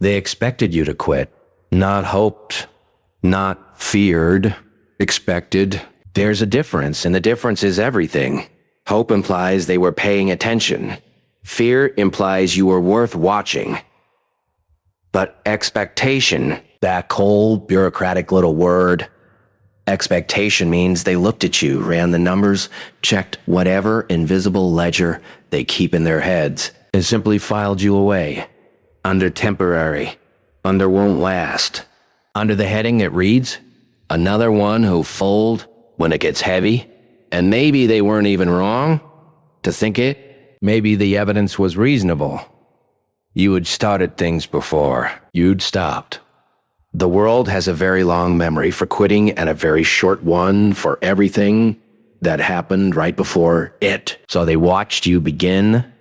They expected you to quit. Not hoped, not feared, expected. There's a difference, and the difference is everything. Hope implies they were paying attention. Fear implies you were worth watching. But expectation, that cold, bureaucratic little word, expectation means they looked at you, ran the numbers, checked whatever invisible ledger they keep in their heads, and simply filed you away. Under temporary, under won't last. Under the heading it reads, another one who'll fold when it gets heavy. And maybe they weren't even wrong to think it. Maybe the evidence was reasonable. You had started things before. You'd stopped. The world has a very long memory for quitting and a very short one for everything that happened right before it. So they watched you begin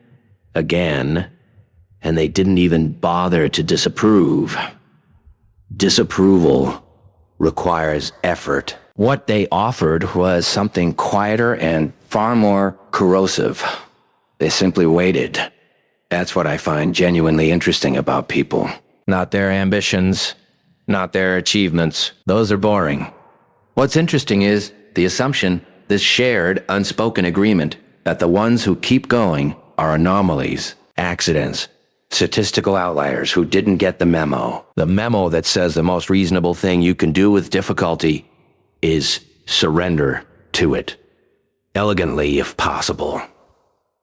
again, and they didn't even bother to disapprove. Disapproval requires effort. What they offered was something quieter and far more corrosive. They simply waited. That's what I find genuinely interesting about people. Not their ambitions, not their achievements. Those are boring. What's interesting is the assumption, this shared, unspoken agreement, that the ones who keep going are anomalies, accidents, statistical outliers who didn't get the memo. The memo that says the most reasonable thing you can do with difficulty is surrender to it. Elegantly, if possible.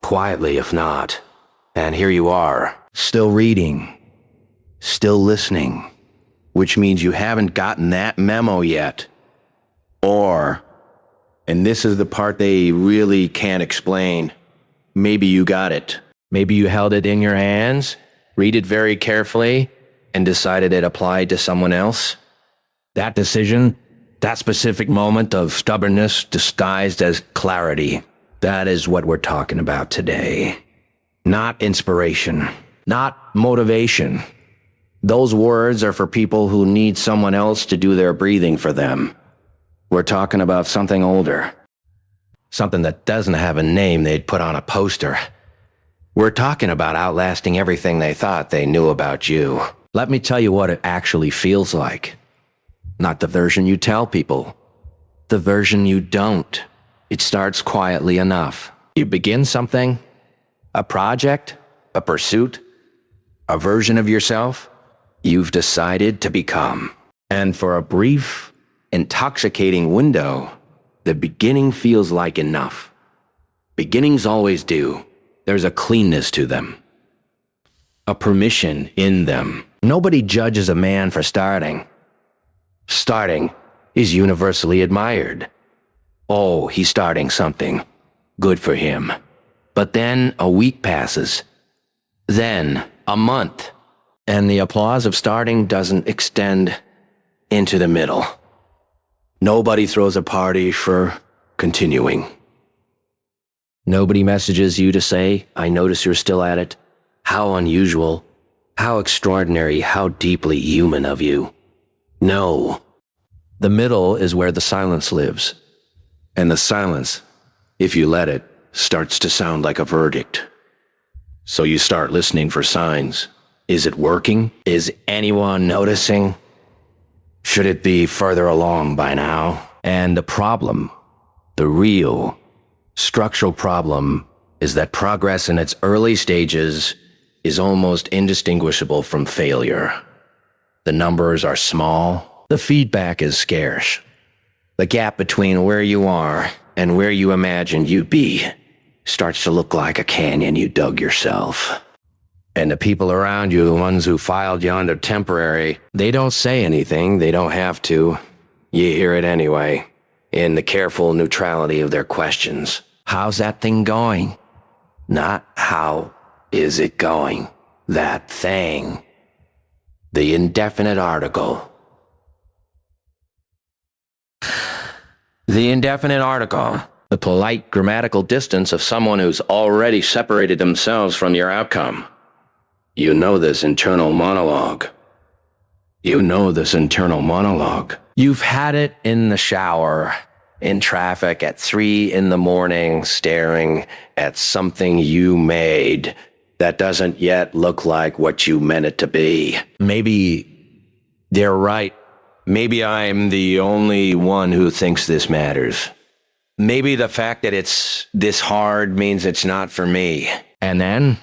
Quietly, if not. And here you are, still reading, still listening, which means you haven't gotten that memo yet. Or, and this is the part they really can't explain, maybe you got it. Maybe you held it in your hands, read it very carefully, and decided it applied to someone else. That decision, that specific moment of stubbornness disguised as clarity, that is what we're talking about today. Not inspiration, not motivation. Those words are for people who need someone else to do their breathing for them. We're talking about something older. Something that doesn't have a name they'd put on a poster. We're talking about outlasting everything they thought they knew about you. Let me tell you what it actually feels like. Not the version you tell people. The version you don't. It starts quietly enough. You begin something, a project, a pursuit, a version of yourself you've decided to become. And for a brief, intoxicating window, the beginning feels like enough. Beginnings always do. There's a cleanness to them. A permission in them. Nobody judges a man for starting. Starting is universally admired. Oh, he's starting something. Good for him. But then a week passes. Then a month. And the applause of starting doesn't extend into the middle. Nobody throws a party for continuing. Nobody messages you to say, I notice you're still at it. How unusual, how extraordinary, how deeply human of you. No. The middle is where the silence lives. And the silence, if you let it, starts to sound like a verdict. So you start listening for signs. Is it working? Is anyone noticing? Should it be further along by now? And the problem, the real, structural problem, is that progress in its early stages is almost indistinguishable from failure. The numbers are small. The feedback is scarce. The gap between where you are and where you imagined you'd be starts to look like a canyon you dug yourself. And the people around you, the ones who filed you under temporary, they don't say anything, they don't have to. You hear it anyway, in the careful neutrality of their questions. How's that thing going? Not how is it going? That thing. The indefinite article. The indefinite article. The polite grammatical distance of someone who's already separated themselves from your outcome. You know this internal monologue. You know this internal monologue. You've had it in the shower, in traffic at 3 a.m, staring at something you made, That doesn't yet look like what you meant it to be. Maybe they're right. Maybe I'm the only one who thinks this matters. Maybe the fact that it's this hard means it's not for me. And then,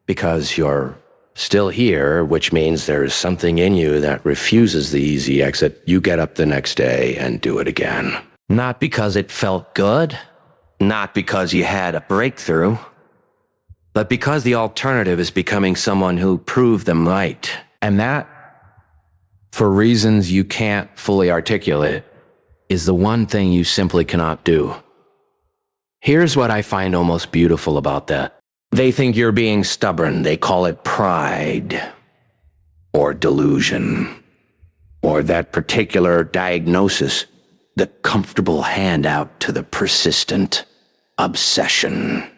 because you're still here, which means there's something in you that refuses the easy exit, you get up the next day and do it again. Not because it felt good, not because you had a breakthrough, but because the alternative is becoming someone who proved them right. And that, for reasons you can't fully articulate, is the one thing you simply cannot do. Here's what I find almost beautiful about that. They think you're being stubborn. They call it pride, or delusion, or that particular diagnosis, the comfortable handout to the persistent obsession.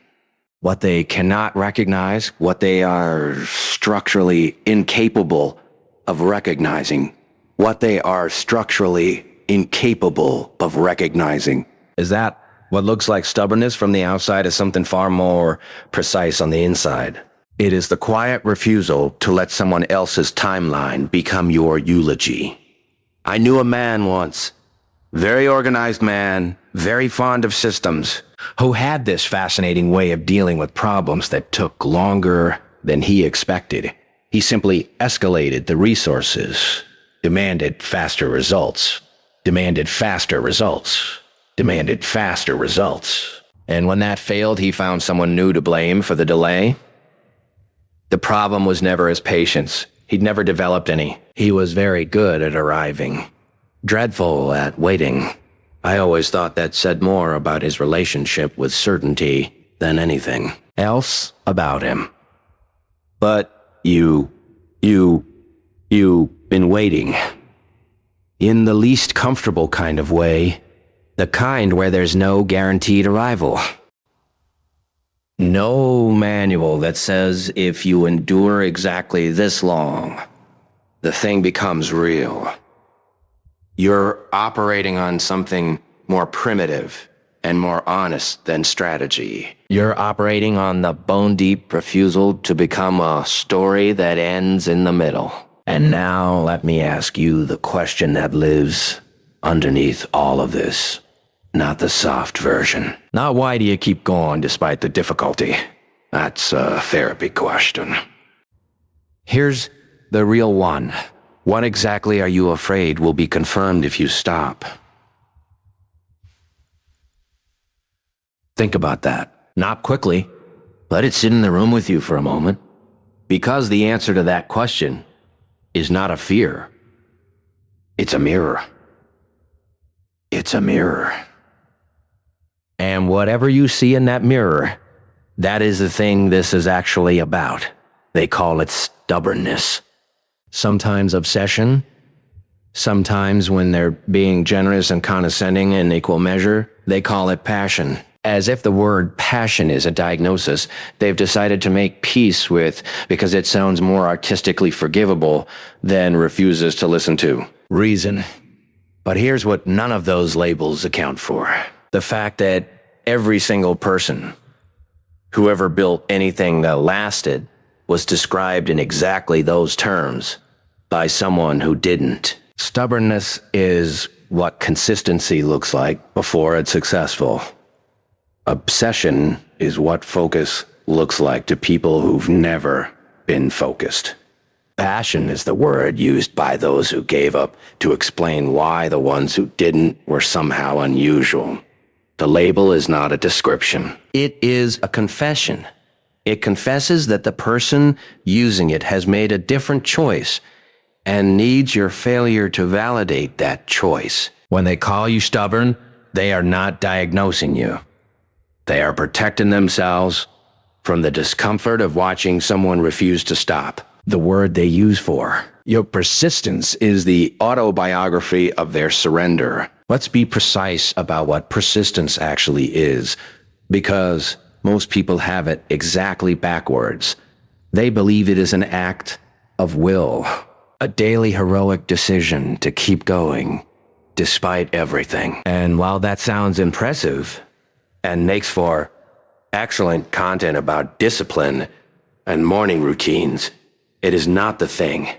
What they cannot recognize, what they are structurally incapable of recognizing, what they are structurally incapable of recognizing. Is that what looks like stubbornness from the outside is something far more precise on the inside? It is the quiet refusal to let someone else's timeline become your eulogy. I knew a man once, very organized man, very fond of systems, who had this fascinating way of dealing with problems that took longer than he expected. He simply escalated the resources, demanded faster results, demanded faster results, demanded faster results. And when that failed, he found someone new to blame for the delay. The problem was never his patience. He'd never developed any. He was very good at arriving, dreadful at waiting. I always thought that said more about his relationship with certainty than anything else about him. But you've been waiting. In the least comfortable kind of way, the kind where there's no guaranteed arrival. No manual that says if you endure exactly this long, the thing becomes real. You're operating on something more primitive and more honest than strategy. You're operating on the bone-deep refusal to become a story that ends in the middle. And now let me ask you the question that lives underneath all of this. Not the soft version. Not why do you keep going despite the difficulty. That's a therapy question. Here's the real one. What exactly are you afraid will be confirmed if you stop? Think about that. Not quickly. Let it sit in the room with you for a moment. Because the answer to that question is not a fear. It's a mirror. It's a mirror. And whatever you see in that mirror, that is the thing this is actually about. They call it stubbornness. Sometimes obsession. Sometimes, when they're being generous and condescending in equal measure, they call it passion. As if the word passion is a diagnosis they've decided to make peace with because it sounds more artistically forgivable than refuses to listen to reason. But here's what none of those labels account for. The fact that every single person who ever built anything that lasted was described in exactly those terms by someone who didn't. Stubbornness is what consistency looks like before it's successful. Obsession is what focus looks like to people who've never been focused. Passion is the word used by those who gave up to explain why the ones who didn't were somehow unusual. The label is not a description. It is a confession. It confesses that the person using it has made a different choice and needs your failure to validate that choice. When they call you stubborn, they are not diagnosing you. They are protecting themselves from the discomfort of watching someone refuse to stop. The word they use for your persistence is the autobiography of their surrender. Let's be precise about what persistence actually is, because most people have it exactly backwards. They believe it is an act of will, a daily heroic decision to keep going, despite everything. And while that sounds impressive and makes for excellent content about discipline, and morning routines. It is not the thing,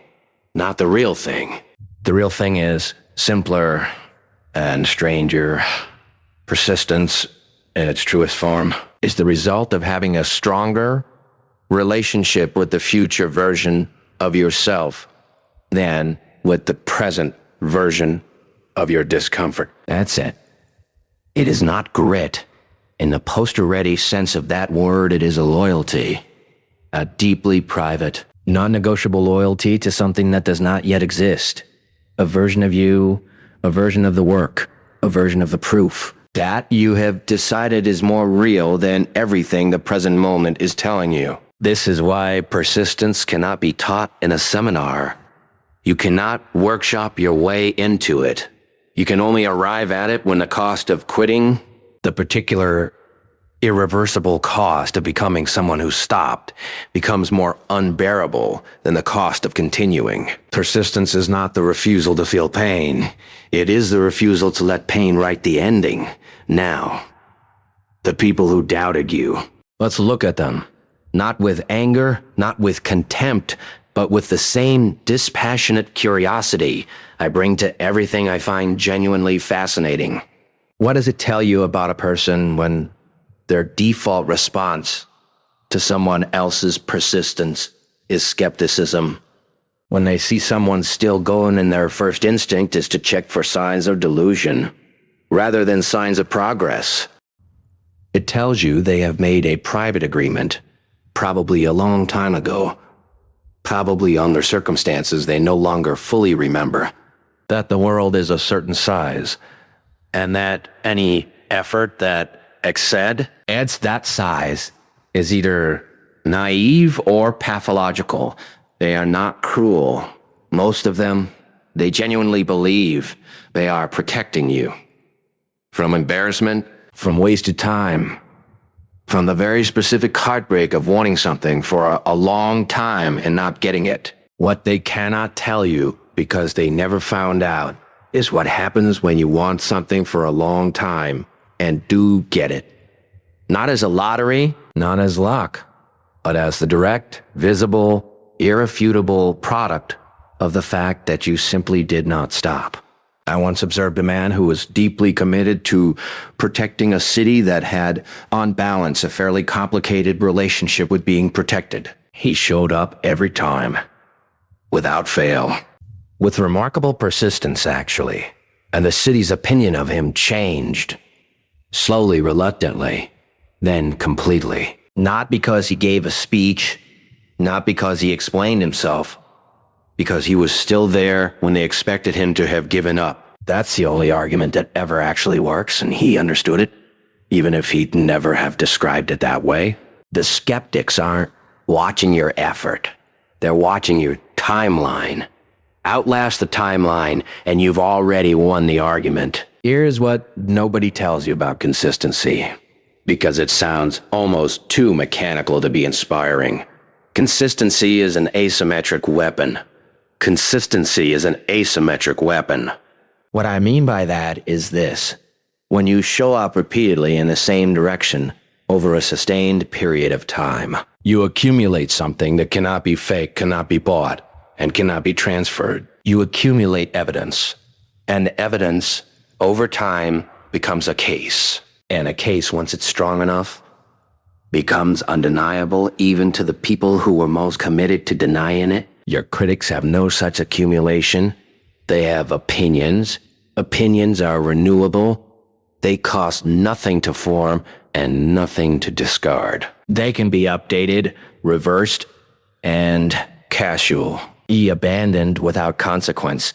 not the real thing. The real thing is simpler and stranger. Persistence, in its truest form, is the result of having a stronger relationship with the future version of yourself than with the present version of your discomfort. That's it. It is not grit. In the poster-ready sense of that word, it is a loyalty. A deeply private, non-negotiable loyalty to something that does not yet exist. A version of you, a version of the work, a version of the proof. That you have decided is more real than everything the present moment is telling you. This is why persistence cannot be taught in a seminar. You cannot workshop your way into it. You can only arrive at it when the cost of quitting, the particular irreversible cost of becoming someone who stopped, becomes more unbearable than the cost of continuing. Persistence is not the refusal to feel pain. It is the refusal to let pain write the ending. Now, the people who doubted you, let's look at them. Not with anger, not with contempt, but with the same dispassionate curiosity I bring to everything I find genuinely fascinating. What does it tell you about a person when their default response to someone else's persistence is skepticism? When they see someone still going and their first instinct is to check for signs of delusion, rather than signs of progress. It tells you they have made a private agreement, probably a long time ago, probably under circumstances they no longer fully remember, that the world is a certain size, and that any effort that adds that size is either naive or pathological. They are not cruel. Most of them, they genuinely believe they are protecting you. From embarrassment, from wasted time, from the very specific heartbreak of wanting something for a long time and not getting it. What they cannot tell you, because they never found out, is what happens when you want something for a long time and do get it. Not as a lottery, not as luck, but as the direct, visible, irrefutable product of the fact that you simply did not stop. I once observed a man who was deeply committed to protecting a city that had, on balance, a fairly complicated relationship with being protected. He showed up every time, without fail, with remarkable persistence, actually, and the city's opinion of him changed, slowly, reluctantly, then completely. Not because he gave a speech, not because he explained himself, because he was still there when they expected him to have given up. That's the only argument that ever actually works, and he understood it, even if he'd never have described it that way. The skeptics aren't watching your effort. They're watching your timeline. Outlast the timeline, and you've already won the argument. Here's what nobody tells you about consistency, because it sounds almost too mechanical to be inspiring. Consistency is an asymmetric weapon. Consistency is an asymmetric weapon. What I mean by that is this. When you show up repeatedly in the same direction over a sustained period of time, you accumulate something that cannot be faked, cannot be bought, and cannot be transferred. You accumulate evidence, and evidence over time becomes a case. And a case, once it's strong enough, becomes undeniable even to the people who were most committed to denying it. Your critics have no such accumulation. They have opinions. Opinions are renewable. They cost nothing to form and nothing to discard. They can be updated, reversed, and casual, abandoned without consequence.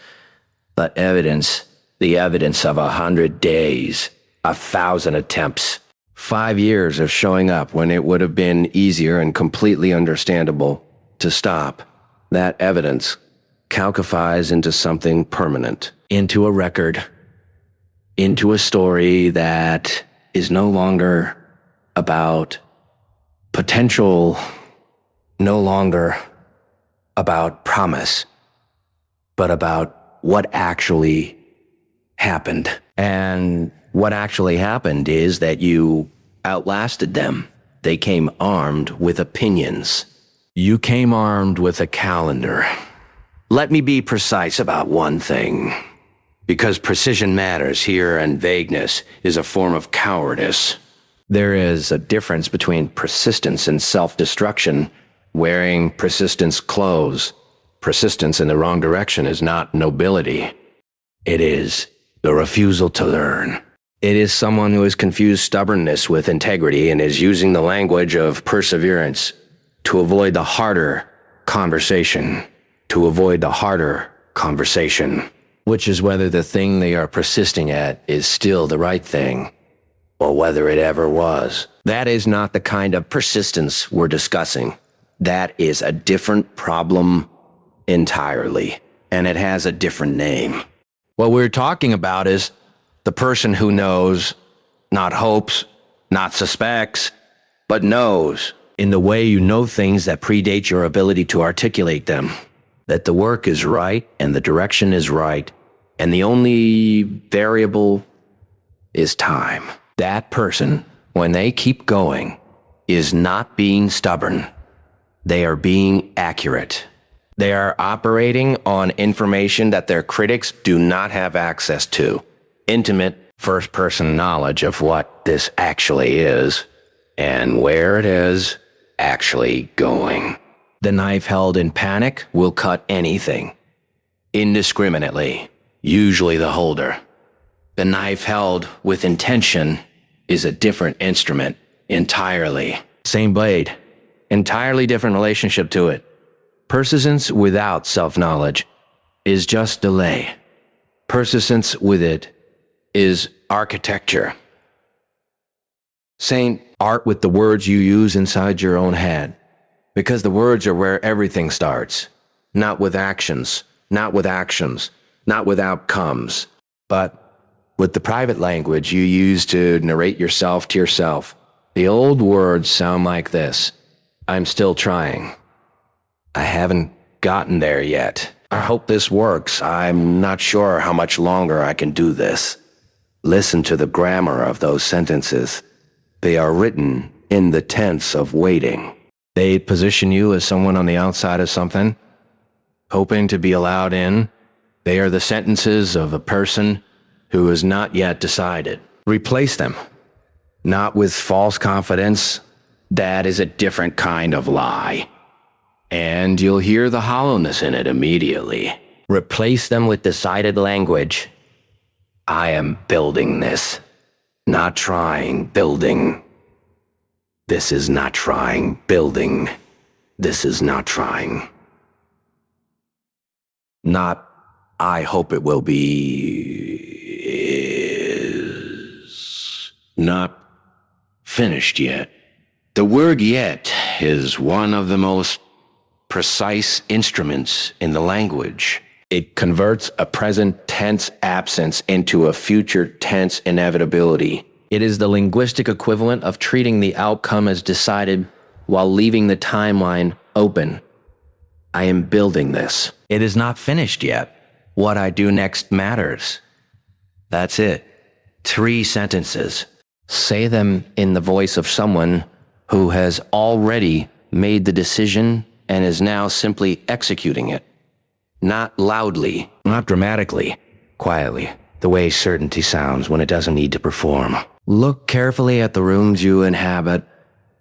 But evidence, the evidence of 100 days, 1,000 attempts, 5 years of showing up when it would have been easier and completely understandable to stop. That evidence calcifies into something permanent, into a record, into a story that is no longer about potential, no longer about promise, but about what actually happened. And what actually happened is that you outlasted them. They came armed with opinions. You came armed with a calendar. Let me be precise about one thing. Because precision matters here and vagueness is a form of cowardice. There is a difference between persistence and self-destruction. Wearing persistence clothes. Persistence in the wrong direction is not nobility. It is the refusal to learn. It is someone who has confused stubbornness with integrity and is using the language of perseverance to avoid the harder conversation. To avoid the harder conversation. Which is whether the thing they are persisting at is still the right thing, or whether it ever was. That is not the kind of persistence we're discussing. That is a different problem entirely, and it has a different name. What we're talking about is the person who knows, not hopes, not suspects, but knows, in the way you know things that predate your ability to articulate them. That the work is right and the direction is right, and the only variable is time. That person, when they keep going, is not being stubborn. They are being accurate. They are operating on information that their critics do not have access to. Intimate, first-person knowledge of what this actually is, and where it is actually going. The knife held in panic will cut anything, indiscriminately, usually the holder. The knife held with intention is a different instrument entirely. Same blade, entirely different relationship to it. Persistence without self-knowledge is just delay. Persistence with it is architecture. Saint art with the words you use inside your own head. Because the words are where everything starts. Not with actions, not with outcomes, but with the private language you use to narrate yourself to yourself. The old words sound like this. I'm still trying. I haven't gotten there yet. I hope this works. I'm not sure how much longer I can do this. Listen to the grammar of those sentences. They are written in the tense of waiting. They position you as someone on the outside of something, hoping to be allowed in. They are the sentences of a person who has not yet decided. Replace them. Not with false confidence. That is a different kind of lie. And you'll hear the hollowness in it immediately. Replace them with decided language. I am building this. Not trying, building. This is not trying, building. This is not trying. Not, I hope it will be, is not finished yet. The word yet is one of the most precise instruments in the language. It converts a present tense absence into a future tense inevitability. It is the linguistic equivalent of treating the outcome as decided while leaving the timeline open. I am building this. It is not finished yet. What I do next matters. That's it. 3 sentences. Say them in the voice of someone who has already made the decision and is now simply executing it. Not loudly, not dramatically, quietly, the way certainty sounds when it doesn't need to perform. Look carefully at the rooms you inhabit.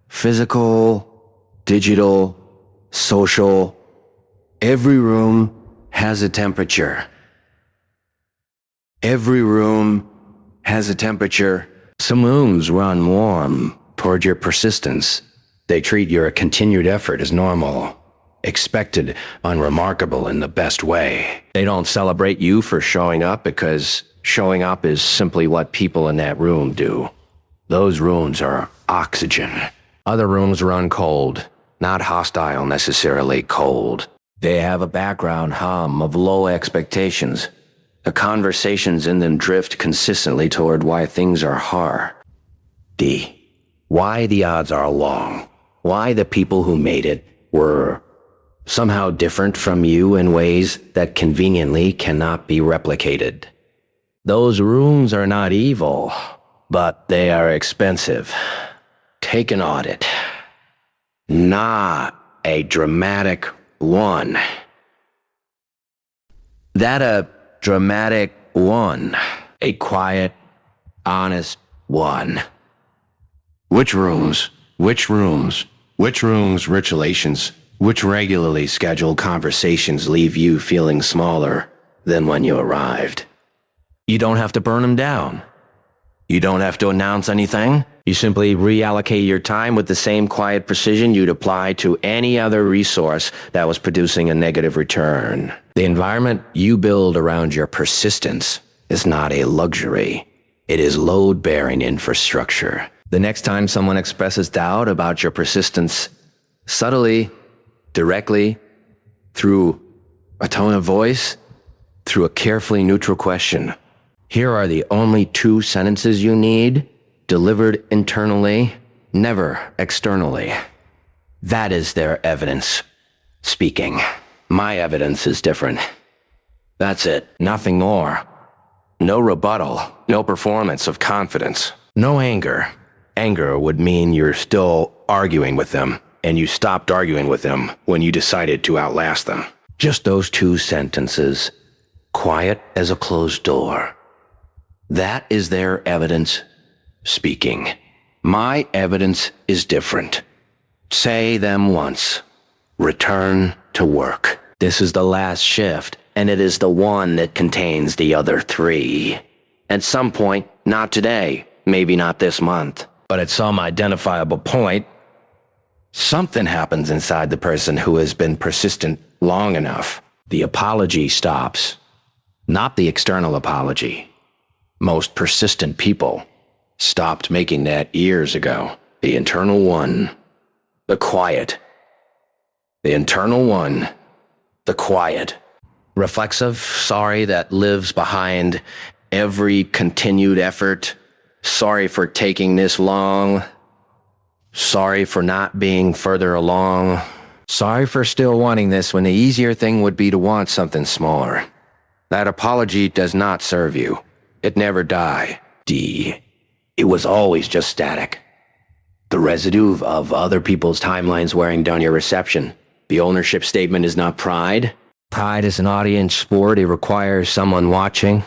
Physical, digital, social. Every room has a temperature. Every room has a temperature. Some rooms run warm toward your persistence. They treat your continued effort as normal, expected, unremarkable in the best way. They don't celebrate you for showing up because showing up is simply what people in that room do. Those rooms are oxygen. Other rooms run cold, not hostile necessarily cold. They have a background hum of low expectations. The conversations in them drift consistently toward why things are hard. Why the odds are long. Why the people who made it were somehow different from you in ways that conveniently cannot be replicated. Those rooms are not evil, but they are expensive. Take an audit. Not a dramatic one. That a dramatic one. A quiet, honest one. Which rooms, which ritualations, which regularly scheduled conversations leave you feeling smaller than when you arrived? You don't have to burn them down. You don't have to announce anything. You simply reallocate your time with the same quiet precision you'd apply to any other resource that was producing a negative return. The environment you build around your persistence is not a luxury. It is load-bearing infrastructure. The next time someone expresses doubt about your persistence, subtly, directly, through a tone of voice, through a carefully neutral question, here are the only 2 sentences you need, delivered internally, never externally. That is their evidence speaking. My evidence is different. That's it. Nothing more. No rebuttal. No performance of confidence. No anger. Anger would mean you're still arguing with them, and you stopped arguing with them when you decided to outlast them. Just those 2 sentences. Quiet as a closed door. That is their evidence speaking. My evidence is different. Say them once. Return to work. This is the last shift, and it is the one that contains the other 3. At some point, not today, maybe not this month, but at some identifiable point, something happens inside the person who has been persistent long enough. The apology stops, not the external apology. Most persistent people stopped making that years ago. The internal one, the quiet. The internal one, the quiet. Reflexive, sorry that lives behind every continued effort. Sorry for taking this long. Sorry for not being further along. Sorry for still wanting this when the easier thing would be to want something smaller. That apology does not serve you. It never died. It was always just static. The residue of other people's timelines wearing down your reception. The ownership statement is not pride. Pride is an audience sport. It requires someone watching.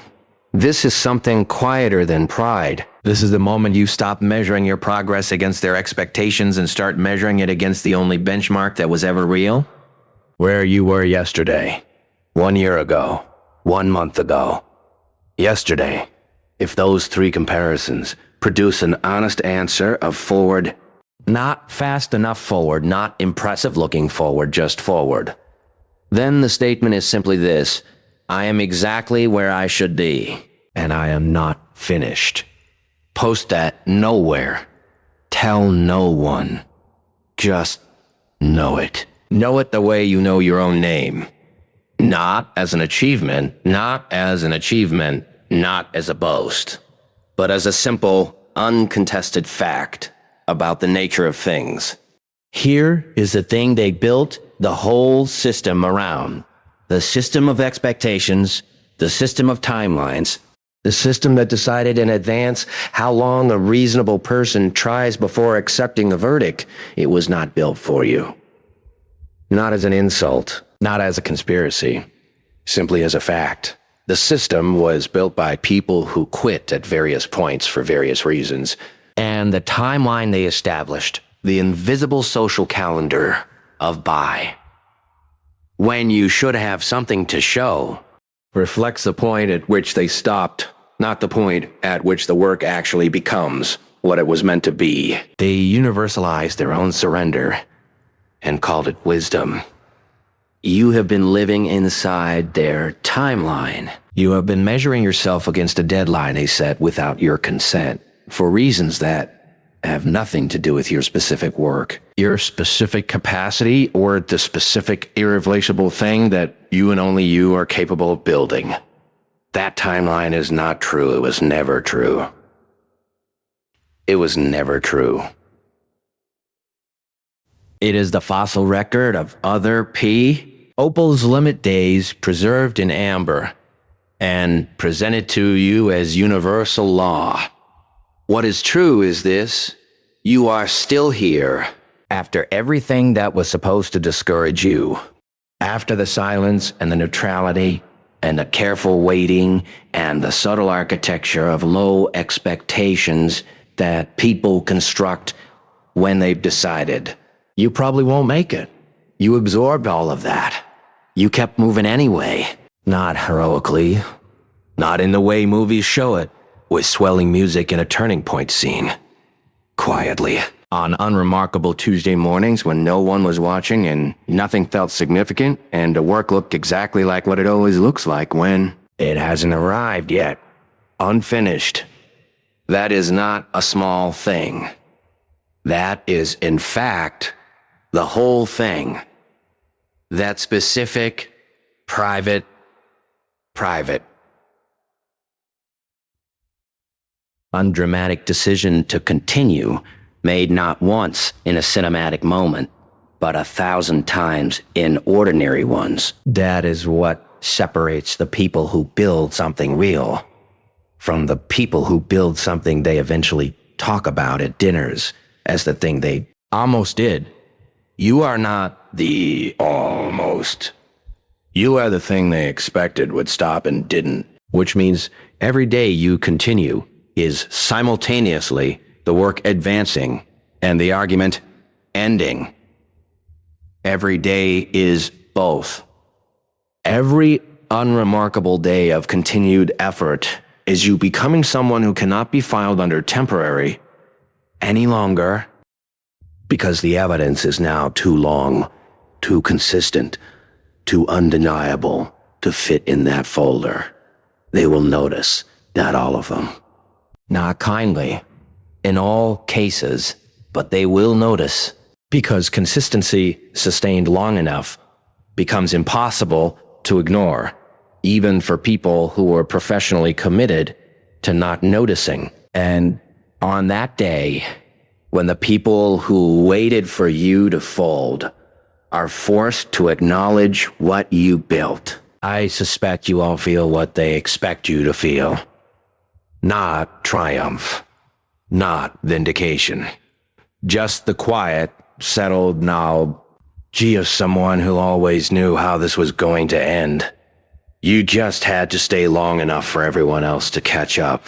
This is something quieter than pride. This is the moment you stop measuring your progress against their expectations and start measuring it against the only benchmark that was ever real. Where you were yesterday. 1 year ago. 1 month ago. Yesterday. If those 3 comparisons produce an honest answer of forward, not fast enough forward, not impressive looking forward, just forward, then the statement is simply this: I am exactly where I should be, and I am not finished. Post that nowhere. Tell no one. Just know it. Know it the way you know your own name. Not as an achievement, not as a boast, but as a simple, uncontested fact about the nature of things. Here is the thing they built the whole system around. The system of expectations, the system of timelines, the system that decided in advance how long a reasonable person tries before accepting a verdict. It was not built for you. Not as an insult, not as a conspiracy, simply as a fact. The system was built by people who quit at various points for various reasons, and the timeline they established, the invisible social calendar of buy, when you should have something to show, reflects the point at which they stopped, not the point at which the work actually becomes what it was meant to be. They universalized their own surrender and called it wisdom. You have been living inside their timeline. You have been measuring yourself against a deadline they set without your consent, for reasons that have nothing to do with your specific work, your specific capacity, or the specific irreplaceable thing that you and only you are capable of building. That timeline is not true. It was never true. It was never true. It is the fossil record of other Opal's limit days preserved in amber and presented to you as universal law. What is true is this: you are still here, After everything that was supposed to discourage you, after the silence and the neutrality and the careful waiting and the subtle architecture of low expectations that people construct when they've decided, you probably won't make it. You absorbed all of that. You kept moving anyway. Not heroically. Not in the way movies show it, with swelling music and a turning point scene. Quietly. On unremarkable Tuesday mornings when no one was watching and nothing felt significant and the work looked exactly like what it always looks like when it hasn't arrived yet. Unfinished. That is not a small thing. That is, in fact, the whole thing. That specific, private. Undramatic decision to continue, made not once in a cinematic moment, but 1,000 times in ordinary ones. That is what separates the people who build something real from the people who build something they eventually talk about at dinners as the thing they almost did. You are not the almost. You are the thing they expected would stop and didn't, which means every day you continue is simultaneously the work advancing and the argument ending. Every day is both. Every unremarkable day of continued effort is you becoming someone who cannot be filed under temporary any longer because the evidence is now too long, too consistent, too undeniable to fit in that folder. They will notice, not all of them. Not kindly, in all cases, but they will notice, because consistency sustained long enough becomes impossible to ignore, even for people who were professionally committed to not noticing. And on that day, when the people who waited for you to fold are forced to acknowledge what you built, I suspect you all feel what they expect you to feel. Not triumph. Not vindication. Just the quiet, settled now, gee, of someone who always knew how this was going to end. You just had to stay long enough for everyone else to catch up.